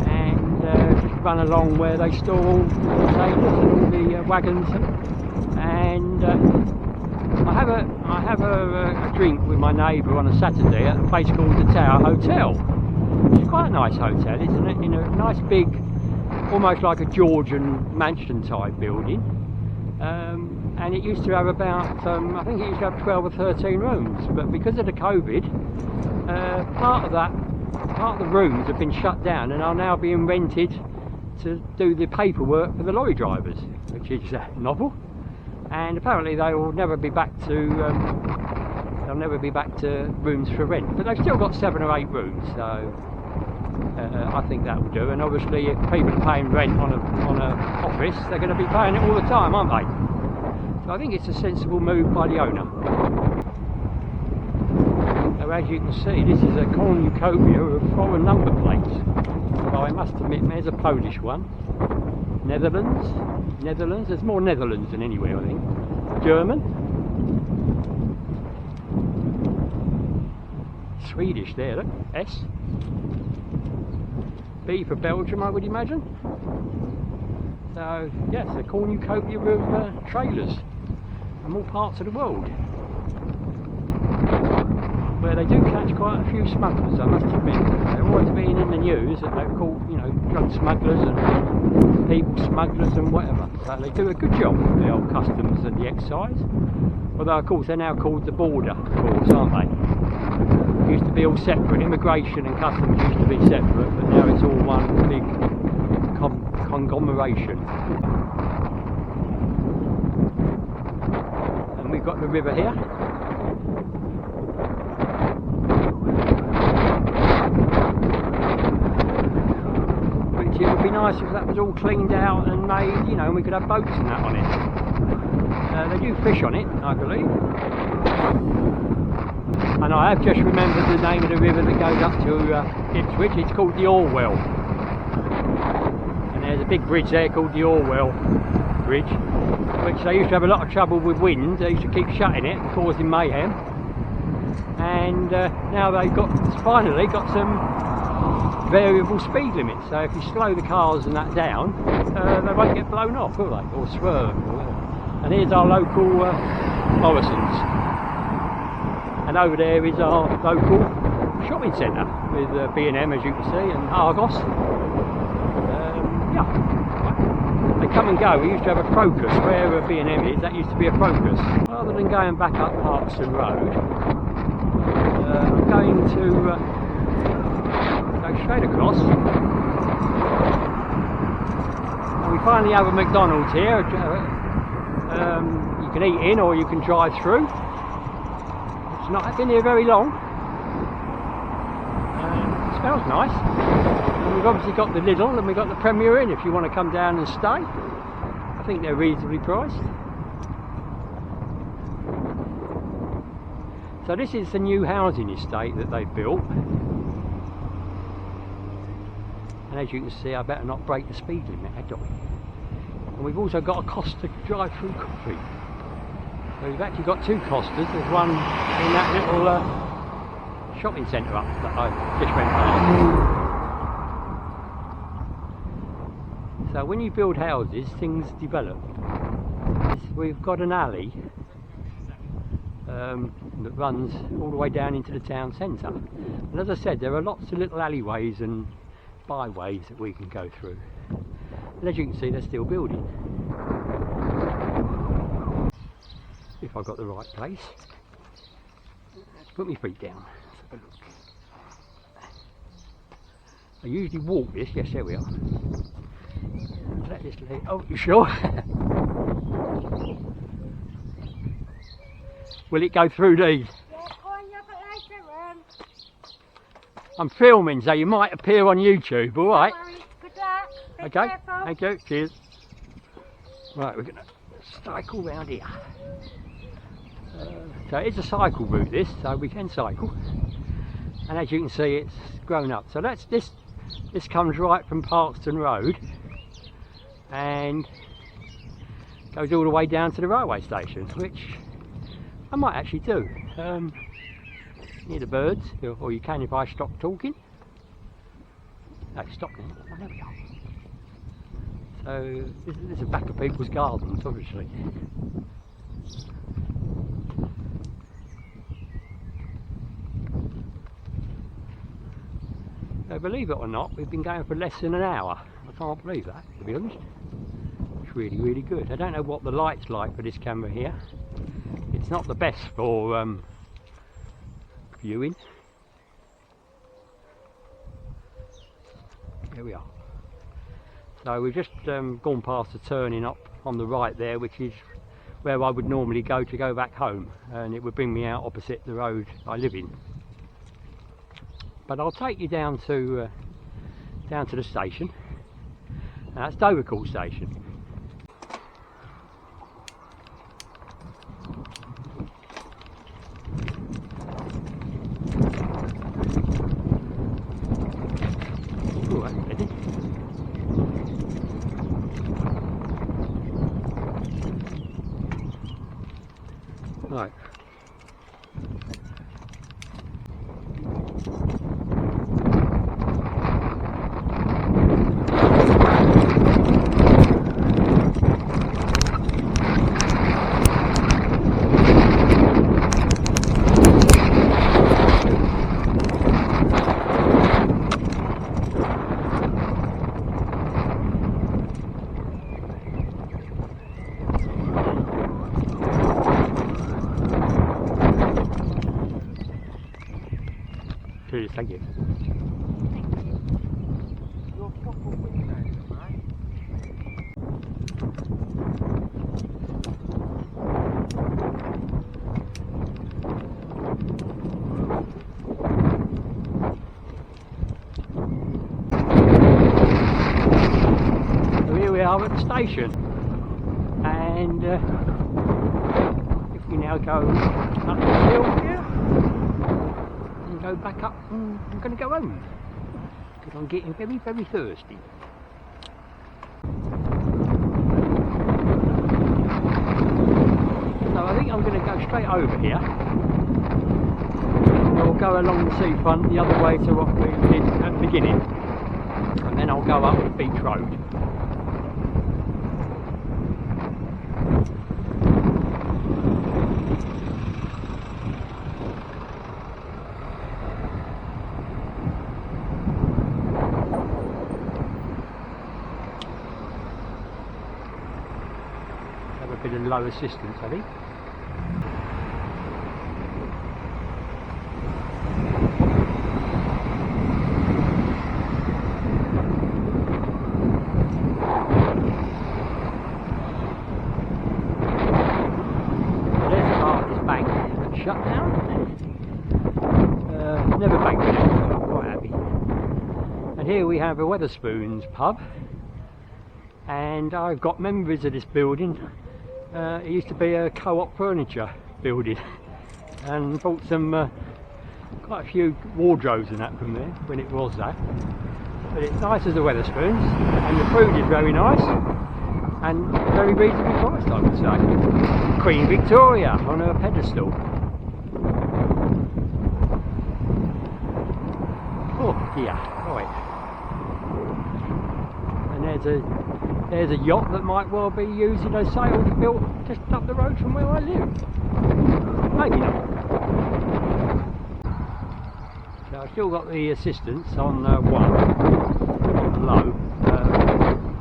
and just run along where they store all the containers and all the wagons, and I have a drink with my neighbour on a Saturday at a place called the Tower Hotel. It's quite a nice hotel. It's in a nice big, almost like a Georgian mansion type building. And it used to have about, I think it used to have 12 or 13 rooms, but because of the COVID, part of the rooms have been shut down and are now being rented to do the paperwork for the lorry drivers, which is novel. And apparently they will never be back to rooms for rent, but they've still got 7 or 8 rooms, so I think that will do. And obviously if people are paying rent on a office, they're going to be paying it all the time, aren't they? So I think it's a sensible move by the owner. Now, as you can see, this is a cornucopia of foreign number plates. So I must admit, there's a Polish one. Netherlands, there's more Netherlands than anywhere, I think. German. Swedish there, look, S. B for Belgium, I would imagine. So, yes, a cornucopia of trailers from all parts of the world, where they do catch quite a few smugglers, I must admit. They're always being in the news that they've caught, you know, drug smugglers and people smugglers and whatever. So they do a good job, the old customs and the excise. Although, of course, they're now called the border force, aren't they? It used to be all separate. Immigration and customs used to be separate, but now it's all one big conglomeration. And we've got the river here. Which it would be nice if that was all cleaned out and made, you know, and we could have boats and that on it. They do fish on it, I believe. And I have just remembered the name of the river that goes up to Ipswich. It's called the Orwell. And there's a big bridge there called the Orwell Bridge, which they used to have a lot of trouble with wind. They used to keep shutting it, causing mayhem. And now they've finally got some variable speed limits. So if you slow the cars and that down, they won't get blown off, will they? Or swerve, or whatever. And here's our local Morrison's. And over there is our local shopping centre with B&M, as you can see, and Argos. Yeah, they come and go. We used to have a Crocus where B&M is. That used to be a Crocus. Rather than going back up Parkston Road, I'm going to go straight across. And we finally have a McDonald's here. You can eat in or you can drive through. It's not been here very long. It smells nice. And we've obviously got the Lidl and we've got the Premier Inn if you want to come down and stay. I think they're reasonably priced. So this is the new housing estate that they've built. And as you can see, I better not break the speed limit, had I? And we've also got a Costa drive-through coffee. So we've actually got two Costas. There's one in that little shopping centre up that I just went past. So when you build houses, things develop. We've got an alley that runs all the way down into the town centre. And as I said, there are lots of little alleyways and byways that we can go through. And as you can see, they're still building. If I've got the right place. Let's put my feet down. Let's have a look. I usually walk this. Yes, there we are. Let this lay. Oh, you sure? Will it go through these? Yeah, go on, look at later, I'm filming, so you might appear on YouTube, alright? Good luck. Be Okay, careful. thank you, cheers. Right, we're going to cycle round here. So it's a cycle route this, so we can cycle. And as you can see, it's grown up. So this comes right from Parkston Road and goes all the way down to the railway station, which I might actually do. Near the birds, or you can if I stop talking. No, stop now. Oh, there we are. So this is the back of people's gardens, obviously. So believe it or not, we've been going for less than an hour. I can't believe that, to be honest. It's really, really good. I don't know what the light's like for this camera here. It's not the best for viewing. Here we are. So we've just gone past the turning up on the right there, which is where I would normally go to go back home, and it would bring me out opposite the road I live in. But I'll take you down to the station. That's Dovercourt station. Ooh, that's ready. Right. Cheers, thank you. So here we are at the station, and if we now go up the hill here, go back up, and I'm going to go home because I'm getting very, very thirsty. So I think I'm going to go straight over here. I'll go along the seafront the other way to what we did at the beginning, and then I'll go up the beach road. bit of low assistance, I think. Shut down. Never banked it, so I'm quite happy. And here we have a Wetherspoons pub, and I've got memories of this building. It used to be a co-op furniture building, and bought some quite a few wardrobes and that from there when it was that. But it's nice as the Wetherspoons, and the food is very nice and very reasonably priced, I would say. Queen Victoria on her pedestal. Oh dear, right. And there's a yacht that might well be using those sails built just up the road from where I live. Maybe not. So I've still got the assistance on one, on the low.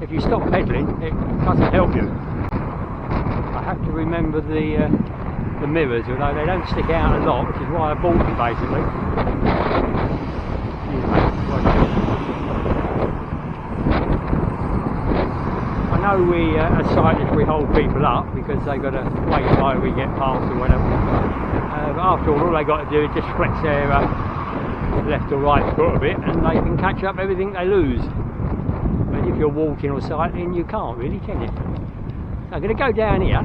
If you stop pedalling, it doesn't help you. I have to remember the mirrors, although they don't stick out a lot, which is why I bought them basically. I know we as cyclists we hold people up because they've got to wait while we get past or whatever. But after all they got to do is just flex their left or right foot a bit and they can catch up everything they lose. But if you're walking or cycling you can't really, can you? So I'm going to go down here,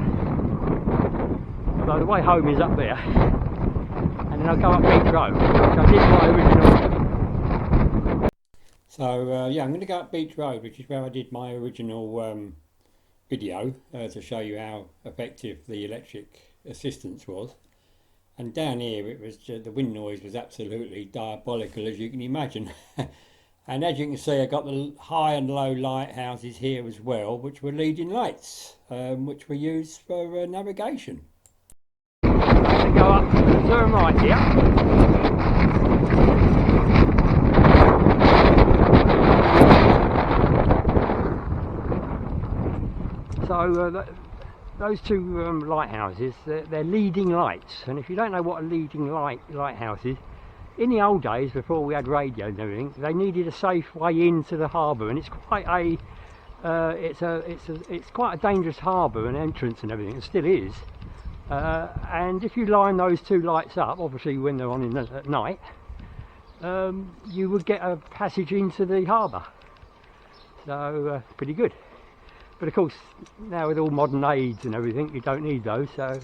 although the way home is up there, and then I'll go up Beach Road, which I did my original. So yeah, I'm going to go up Beach Road, which is where I did my original video to show you how effective the electric assistance was. And down here it was the wind noise was absolutely diabolical, as you can imagine. And as you can see, I got the high and low lighthouses here as well, which were leading lights, which were used for navigation. I'm going to go up, turn right here. So those two lighthouses, they're leading lights, and if you don't know what a leading lighthouse is, in the old days before we had radio and everything, they needed a safe way into the harbour, and it's quite it's quite a dangerous harbour and entrance and everything. It still is. And if you line those two lights up, obviously when they're on at night, you would get a passage into the harbour. So pretty good. But of course, now with all modern aids and everything, you don't need those, so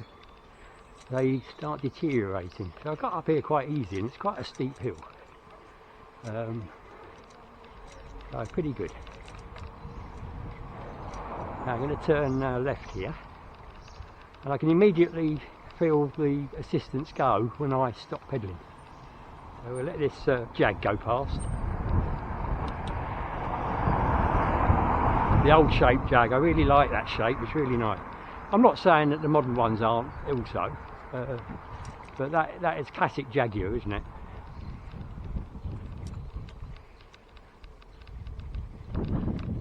they start deteriorating. So I got up here quite easy, and it's quite a steep hill. So pretty good. Now I'm going to turn left here, and I can immediately feel the assistance go when I stop pedalling. So we'll let this Jag go past. The old shape Jag, I really like that shape, it's really nice. I'm not saying that the modern ones aren't also, but that is classic Jaguar, isn't it? So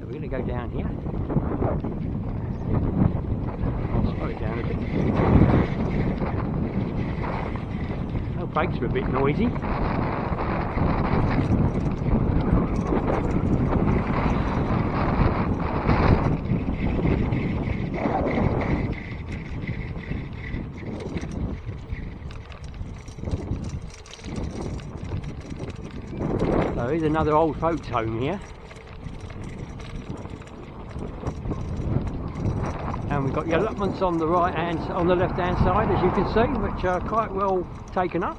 we're going to go down here. I'll slow it down a bit. Oh, brakes are a bit noisy. So here's another old folks home here, and we've got the allotments on the on the left hand side, as you can see, which are quite well taken up,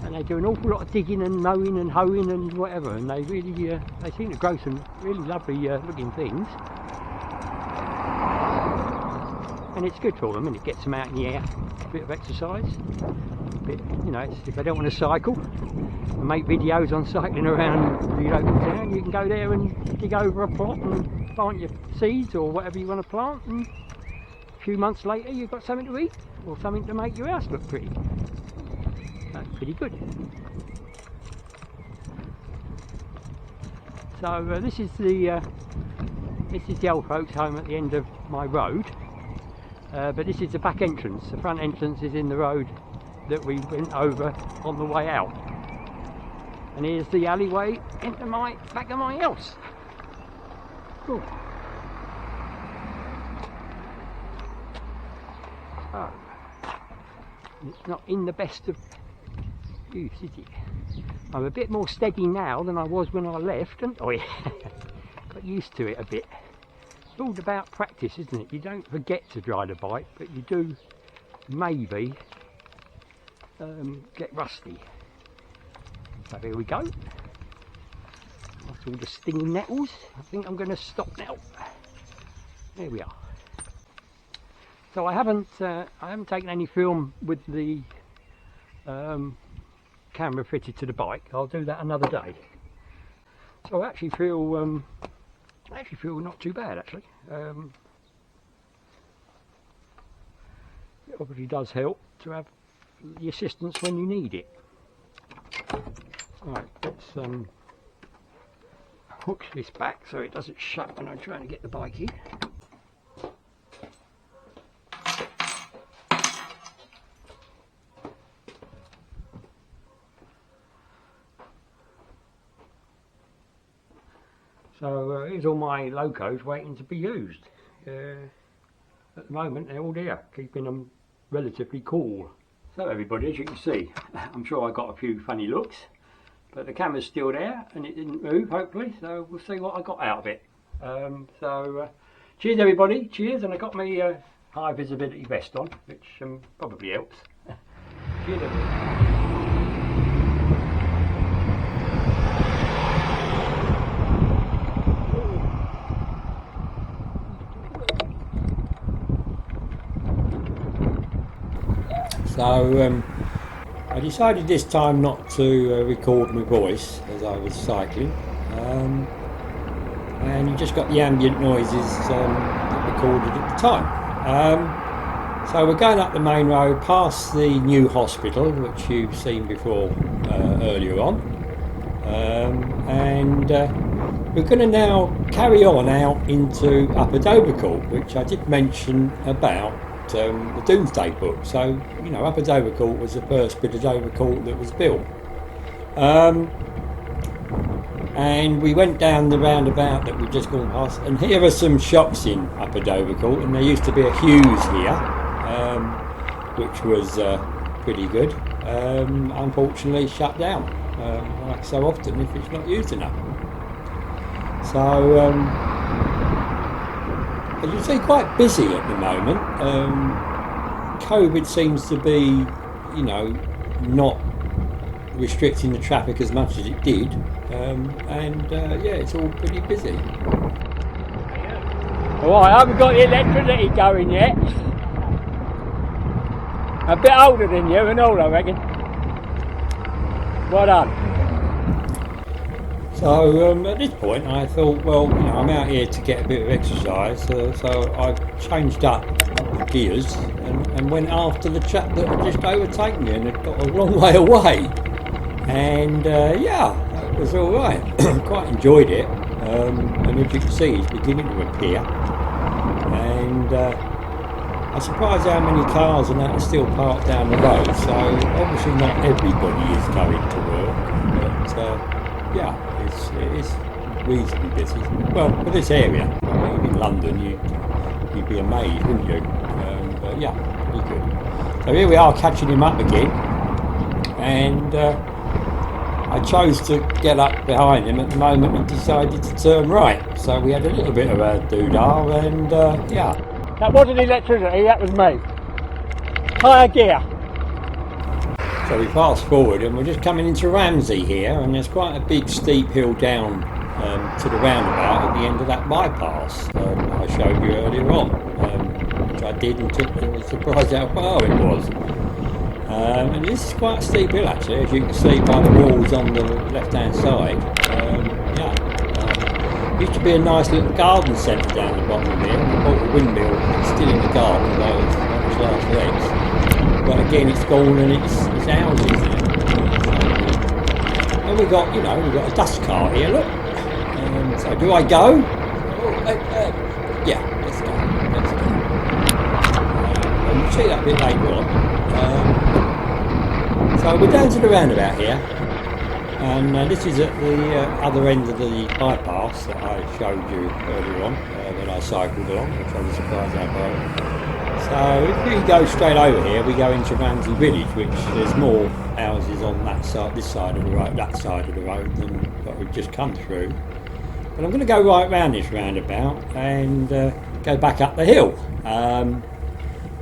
and they do an awful lot of digging and mowing and hoeing and whatever, and they really they seem to grow some really lovely looking things, and it's good for them, and it gets them out in the air, a bit of exercise. Bit, you know, if they don't want to cycle and make videos on cycling around the local town, you can go there and dig over a plot and plant your seeds or whatever you want to plant, and a few months later you've got something to eat or something to make your house look pretty. That's pretty good. So this is the old folks home at the end of my road, but this is the back entrance. The front entrance is in the road that we went over on the way out. And here's the alleyway into my back of my house. Cool. Oh, it's not in the best of use, is it? I'm a bit more steady now than I was when I left, and oh yeah, got used to it a bit. It's all about practice, isn't it? You don't forget to ride a bike, but you do maybe get rusty. So here we go. That's all the stinging nettles. I think I'm going to stop now. There we are. So I haven't taken any film with the camera fitted to the bike. I'll do that another day. So I actually feel not too bad actually. It obviously does help to have the assistance when you need it. Right, let's hook this back so it doesn't shut when I'm trying to get the bike in. So here's all my locos waiting to be used. At the moment they're all there, keeping them relatively cool. So everybody, as you can see, I'm sure I got a few funny looks, but the camera's still there and it didn't move, hopefully, so we'll see what I got out of it. Cheers everybody, cheers, and I got my high visibility vest on, which probably helps. Cheers everybody. So I decided this time not to record my voice as I was cycling, and you just got the ambient noises that recorded at the time. So we're going up the main road past the new hospital, which you've seen before earlier on, and we're going to now carry on out into Upper Dovercourt, which I did mention about the Doomsday Book. So, you know, Upper Dovercourt was the first bit of Dovercourt that was built. And we went down the roundabout that we've just gone past, and here are some shops in Upper Dovercourt, and there used to be a Hughes here, which was pretty good. Unfortunately shut down, like so often if it's not used enough. So as you see, quite busy at the moment. COVID seems to be, you know, not restricting the traffic as much as it did, yeah, it's all pretty busy. Well, I haven't got the electricity going yet. A bit older than you and all, I reckon. Well done. So at this point I thought, well, you know, I'm out here to get a bit of exercise, so I changed up the gears and went after the chap that had just overtaken me and had got a long way away. And yeah, that was alright. Quite enjoyed it. And as you can see, it's beginning to appear. And I'm surprised how many cars and that are still parked down the road. So obviously not everybody is going to work, but yeah. It is reasonably busy. Well, for this area, I mean, in London, you'd be amazed, wouldn't you? But yeah, pretty good. So here we are, catching him up again, and I chose to get up behind him at the moment and decided to turn right. So we had a little bit of a doodah, and yeah. That wasn't electricity, that was me. Higher gear. So we fast forward and we're just coming into Ramsey here, and there's quite a big steep hill down to the roundabout at the end of that bypass I showed you earlier on, which I did and was surprised how far it was. And this is quite a steep hill actually, as you can see by the walls on the left hand side. Used to be a nice little garden centre down the bottom of here, and I bought a windmill. It's still in the garden though, it's got its last legs. But again, it's gone and it's houses now. And we've got, you know, we've got a dust cart here, look. So do I go? Yeah, let's go. see that a bit later on. So we're down to the roundabout here, and this is at the other end of the bypass that I showed you earlier on when I cycled along, which I was surprised how far. So if we go straight over here, we go into Ramsey village, which there's more houses on that side, this side of the road, that side of the road than what we've just come through. But I'm going to go right round this roundabout and go back up the hill.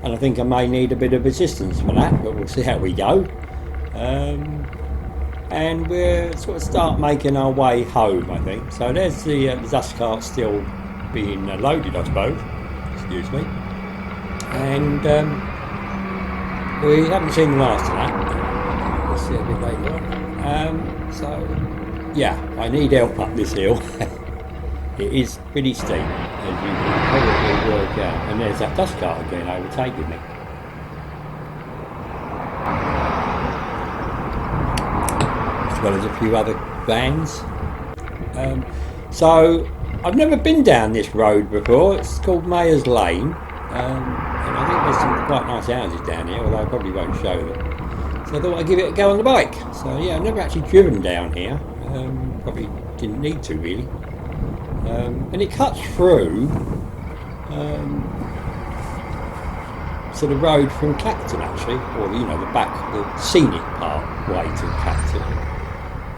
And I think I may need a bit of assistance for that, but we'll see how we go. And we'll sort of start making our way home, I think. So there's the dust cart still being loaded, I suppose. Excuse me. And we haven't seen the last of that. We'll see a bit later on. So yeah, I need help up this hill. It is pretty steep, as you can probably work out. And there's that dust cart again overtaking me. As well as a few other vans. So I've never been down this road before. It's called Mayors Lane. And I think there's some quite nice houses down here, although I probably won't show them. So I thought I'd give it a go on the bike. So yeah, I've never actually driven down here. Probably didn't need to really. And it cuts through to the road from Clacton actually, or you know the scenic part way to Clacton.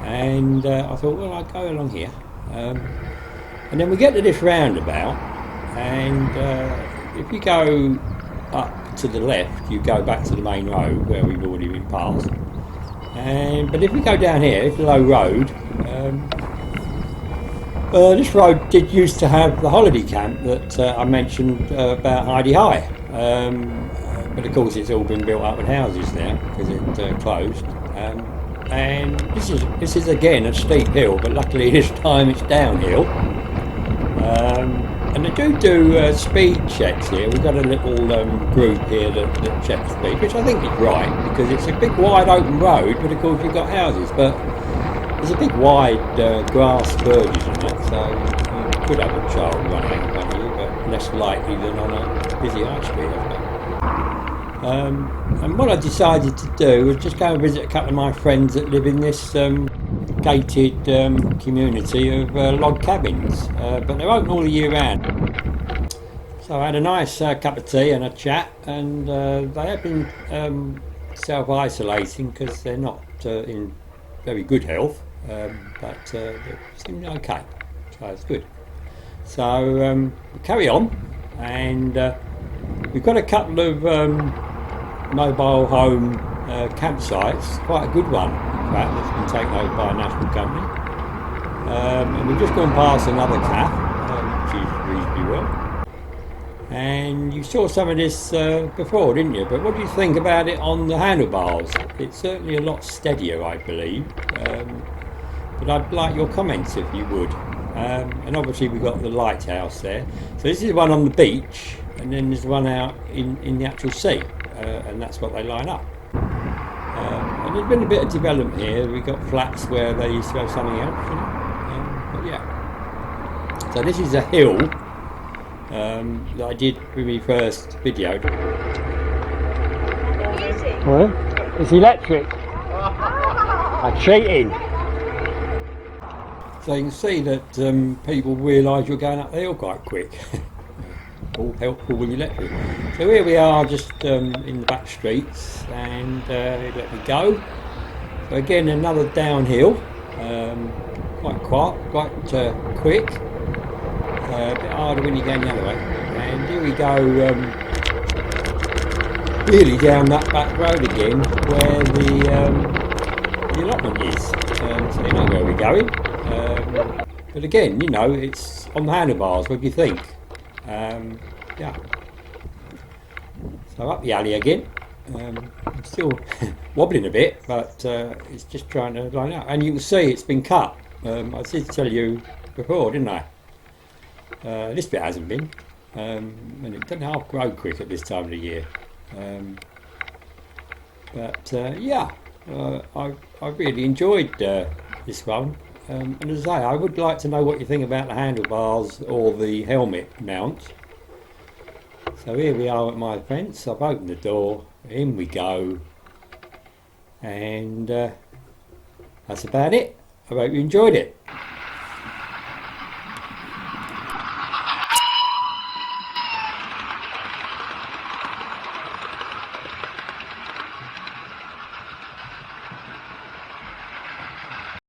And I thought, well, I'll go along here. And then we get to this roundabout, and if you go up to the left, you go back to the main road where we've already been past. But if we go down here, it's a low road. This road did used to have the holiday camp that I mentioned about Heidi High, but of course it's all been built up with houses now because it closed. And this is again a steep hill, but luckily this time it's downhill. And they do speed checks here. We've got a little group here that checks speed, which I think is right because it's a big wide open road, but of course you've got houses. But there's a big wide grass verges in it, so you could have a child running in front of you, but less likely than on a busy high street, I suppose. And what I decided to do was just go and visit a couple of my friends that live in this gated community of log cabins, but they're open all the year round. So I had a nice cup of tea and a chat, and they have been self-isolating because they're not in very good health, but they seem okay, so it's good. So we carry on, and we've got a couple of mobile home campsites, quite a good one in fact, that's been taken over by a national company. And we've just gone past another calf, which is reasonably well. And you saw some of this before, didn't you? But what do you think about it on the handlebars? It's certainly a lot steadier, I believe. But I'd like your comments if you would. And obviously we've got the lighthouse there. So this is one on the beach, and then there's one out in the actual sea, and that's what they line up. And there's been a bit of development here. We've got flats where they used to have something else, you know. But yeah. So this is a hill that I did with my first video. Well, it's electric. I'm cheating. So you can see that people realise you're going up the hill quite quick. All helpful with electric. So here we are just in the back streets, and let me go. So again another downhill, quite quick, a bit harder when you're going the other way. And here we go, really down that back road again where the allotment is. So you know where we're going. But again, you know, it's on the handlebars. What do you think? Yeah. So up the alley again. I'm still wobbling a bit, but it's just trying to line up. And you can see it's been cut. I did tell you before, didn't I? This bit hasn't been. And it doesn't half grow quick at this time of the year. Yeah, I really enjoyed this one. And as I say, I would like to know what you think about the handlebars or the helmet mount. So here we are at my fence. I've opened the door, in we go, and that's about it. I hope you enjoyed it.